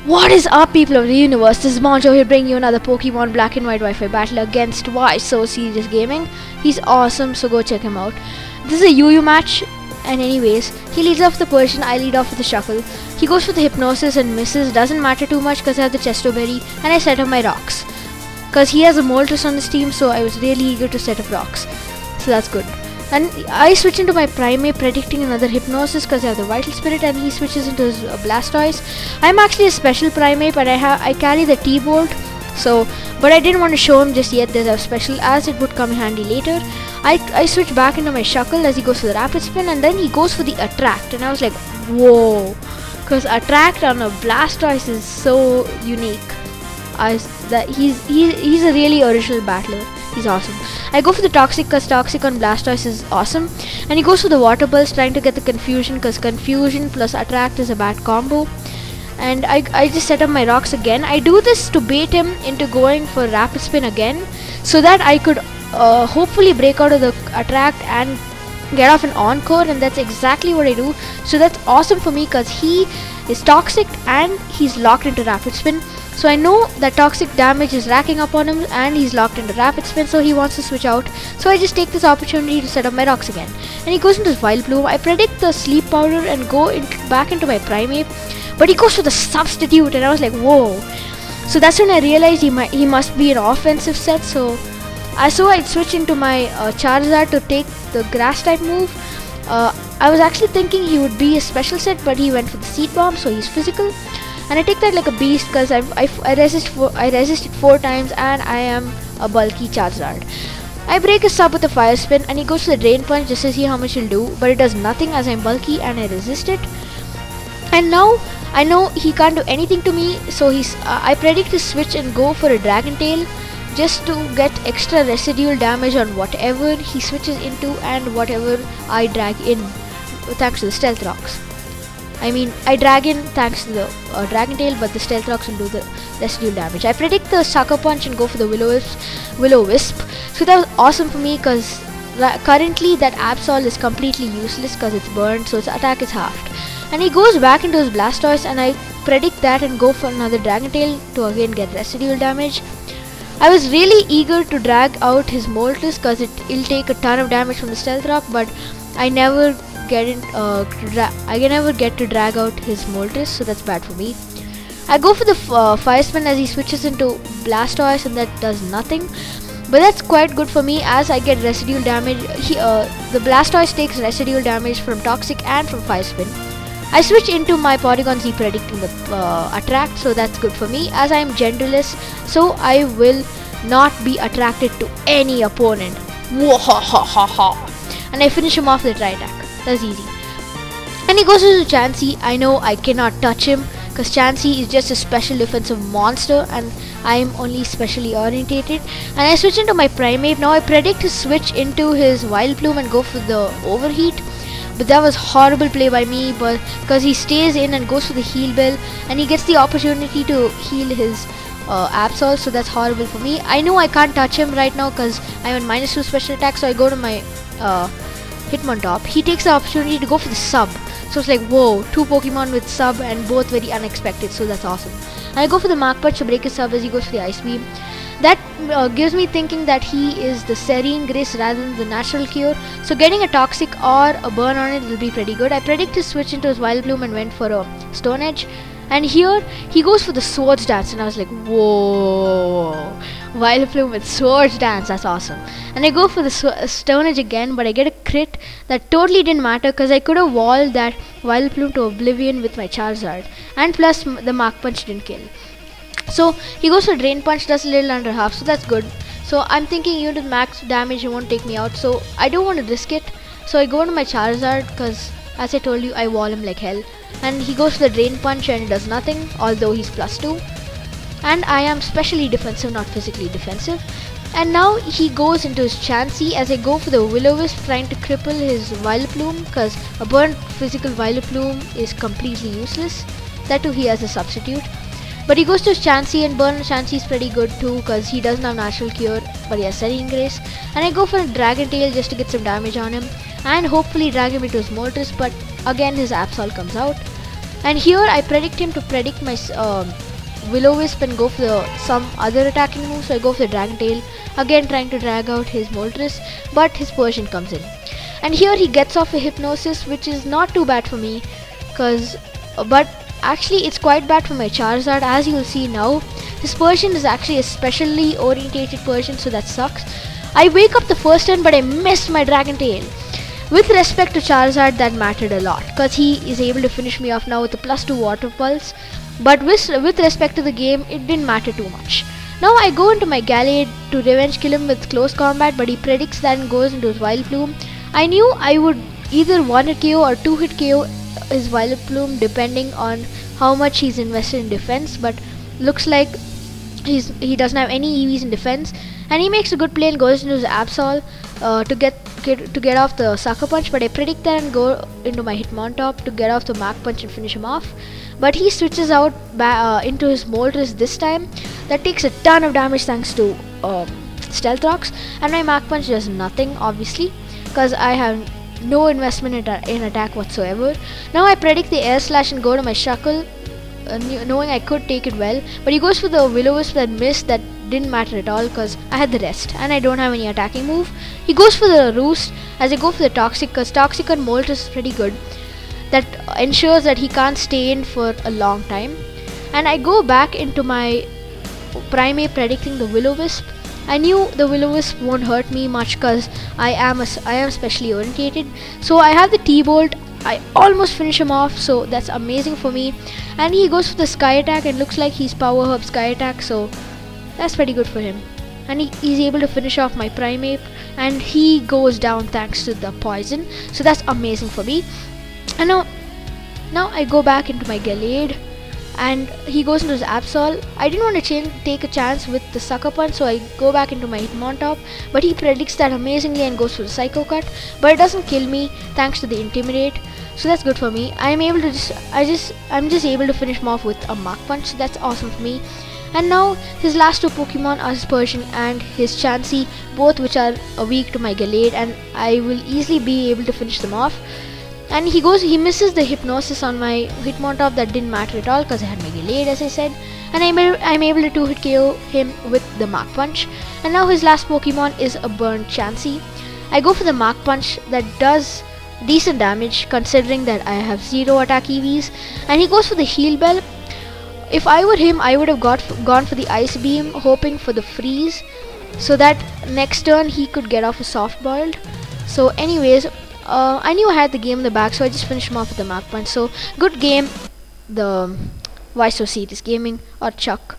What is up, people of the universe? This is Monjo here, bringing you another Pokemon Black and White Wi-Fi battle against WhySoSeriousGamingg. He's awesome, so go check him out. This is a UU match, and anyways, he leads off the Persian, I lead off with the Shuckle. He goes for the Hypnosis and misses, doesn't matter too much because I have the Chesto Berry, and I set up my rocks. Because he has a Moltres on his team, so I was really eager to set up rocks. So that's good. And I switch into my Primeape, predicting another Hypnosis because I have the Vital Spirit, and he switches into his Blastoise. I'm actually a special Primeape, and I carry the T-Bolt, but I didn't want to show him just yet that I'm special, as it would come in handy later. I switch back into my Shuckle as he goes for the Rapid Spin, and then he goes for the Attract, and I was like, whoa, because Attract on a Blastoise is so unique. He's a really original battler. He's awesome. I go for the Toxic because Toxic on Blastoise is awesome, and he goes for the Water Pulse, trying to get the Confusion because Confusion plus Attract is a bad combo. And I just set up my rocks again. I do this to bait him into going for Rapid Spin again, so that I could hopefully break out of the Attract and get off an Encore, and that's exactly what I do. So that's awesome for me because he is Toxic and he's locked into Rapid Spin. So I know that Toxic damage is racking up on him, and he's locked into Rapid Spin, so he wants to switch out. So I just take this opportunity to set up my rocks again. And he goes into his Vileplume. I predict the Sleep Powder and go back into my Primeape, but he goes for the Substitute, and I was like, whoa. So that's when I realized he must be an offensive set. So I switch into my Charizard to take the Grass type move. I was actually thinking he would be a special set, but he went for the Seed Bomb, so he's physical. And I take that like a beast because I resisted 4 times, and I am a bulky Charizard. I break his sub with a Fire Spin, and he goes for the Drain Punch just to see how much he'll do, but it does nothing as I'm bulky and I resist it. And now I know he can't do anything to me, so I predict to switch and go for a Dragon Tail just to get extra residual damage on whatever he switches into and whatever I drag in, thanks to the Stealth Rocks. I mean, I drag in thanks to the Dragon Tail, but the Stealth Rocks will do the residual damage. I predict the Sucker Punch and go for the Will-O-Wisp. So that was awesome for me because currently that Absol is completely useless because it's burned, so its attack is halved. And he goes back into his Blastoise, and I predict that and go for another Dragon Tail to again get residual damage. I was really eager to drag out his Moltres because it'll take a ton of damage from the Stealth Rock, but I never get to drag out his Moltres, so that's bad for me. I go for the Fire Spin as he switches into Blastoise, and that does nothing, but that's quite good for me as I get residual damage. The Blastoise takes residual damage from Toxic and from Fire Spin. I switch into my Porygon Z, predicting the Attract, so that's good for me as I am genderless, so I will not be attracted to any opponent. And I finish him off with a Tri-Attack. That's easy. And he goes to Chansey. I know I cannot touch him because Chansey is just a special defensive monster, and I am only specially orientated. And I switch into my Primeape. Now I predict to switch into his Vileplume and go for the Overheat, but that was horrible play by me, but because he stays in and goes for the Heal Bell, and he gets the opportunity to heal his Absol, so that's horrible for me. I know I can't touch him right now because I'm on -2 special attack, so I go to my Hitmontop. He takes the opportunity to go for the sub, so it's like, whoa, 2 Pokemon with sub and both very unexpected, so that's awesome. And I go for the Mach Punch to break his sub as he goes for the Ice Beam. That gives me thinking that he is the Serene Grace rather than the Natural Cure, so getting a Toxic or a Burn on it will be pretty good. I predict to switch into his Vileplume and went for a Stone Edge, and here he goes for the Swords Dance, and I was like, whoa, Vileplume with Swords Dance, that's awesome. And I go for the Stone Edge again, but I get a crit that totally didn't matter because I could have walled that Vileplume to oblivion with my Charizard, and plus the Mach Punch didn't kill. So he goes for Drain Punch, does a little under half, so that's good. So I'm thinking even with max damage he won't take me out, so I don't want to risk it. So I go to my Charizard because, as I told you, I wall him like hell. And he goes for the Drain Punch and it does nothing, although he's +2. And I am specially defensive, not physically defensive. And now he goes into his Chansey as I go for the Will-O-Wisp, trying to cripple his Vileplume because a burnt physical Vileplume is completely useless. That too, he has a substitute. But he goes to his Chansey, and burn Chansey is pretty good too because he doesn't have Natural Cure, but he has Serene Grace. And I go for a Dragon Tail just to get some damage on him and hopefully drag him into his Moltres, but again his Absol comes out. And here I predict him to predict my Will-O-Wisp and go for some other attacking move. So I go for the Dragon Tail, again trying to drag out his Moltres, but his Persian comes in. And here he gets off a Hypnosis, which is not too bad for me, but actually it's quite bad for my Charizard, as you will see now. His Persian is actually a specially orientated Persian, so that sucks. I wake up the first turn, but I missed my Dragon Tail. With respect to Charizard, that mattered a lot, because he is able to finish me off now with a +2 Water Pulse. But with respect to the game, it didn't matter too much. Now I go into my Gallade to revenge kill him with close combat, but he predicts that and goes into his Vileplume. I knew I would either 1-hit KO or 2-hit KO his Vileplume depending on how much he's invested in defense, but looks like he doesn't have any EVs in defense, and he makes a good play and goes into his Absol to get off the Sucker Punch, but I predict that and go into my Hitmontop to get off the Mach Punch and finish him off. But he switches out into his Moltres this time. That takes a ton of damage thanks to Stealth Rocks, and my Mach Punch does nothing, obviously, because I have no investment in attack whatsoever. Now I predict the Air Slash and go to my Shuckle, knowing I could take it well, but he goes for the Will-O-Wisp that missed. That didn't matter at all because I had the rest and I don't have any attacking move. He goes for the Roost as I go for the Toxic, because Toxic on Moltres is pretty good. That ensures that he can't stay in for a long time. And I go back into my Primeape predicting the Will-O-Wisp. I knew the Will-O-Wisp won't hurt me much because I am specially orientated. So I have the T-Bolt. I almost finish him off, so that's amazing for me. And he goes for the Sky Attack and looks like he's Power Herb Sky Attack, so that's pretty good for him. And he's able to finish off my Primeape, and he goes down thanks to the poison, so that's amazing for me. And now I go back into my Gallade, and he goes into his Absol. I didn't want to take a chance with the Sucker Punch, so I go back into my Hitmontop, but he predicts that amazingly and goes for the Psycho Cut, but it doesn't kill me thanks to the Intimidate, so that's good for me. I'm just able to finish him off with a Mach Punch, so that's awesome for me. And now his last two Pokemon are his Persian and his Chansey, both which are weak to my Gallade, and I will easily be able to finish them off. And he misses the Hypnosis on my Hitmontop. That didn't matter at all because I had my Gallade, as I said, and I'm able to 2-hit KO him with the Mach Punch. And now his last Pokemon is a burnt Chansey. I go for the Mach Punch that does decent damage considering that I have 0 attack EVs, and he goes for the Heal Bell. If I were him, I would have gone for the Ice Beam, hoping for the Freeze, so that next turn he could get off a Soft Boiled. So anyways, I knew I had the game in the bag, so I just finished him off with the Mach Punch. So good game, the WhySoSeriousGamingg or Chuck.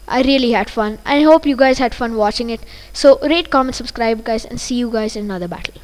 I really had fun. I hope you guys had fun watching it. So rate, comment, subscribe guys, and see you guys in another battle.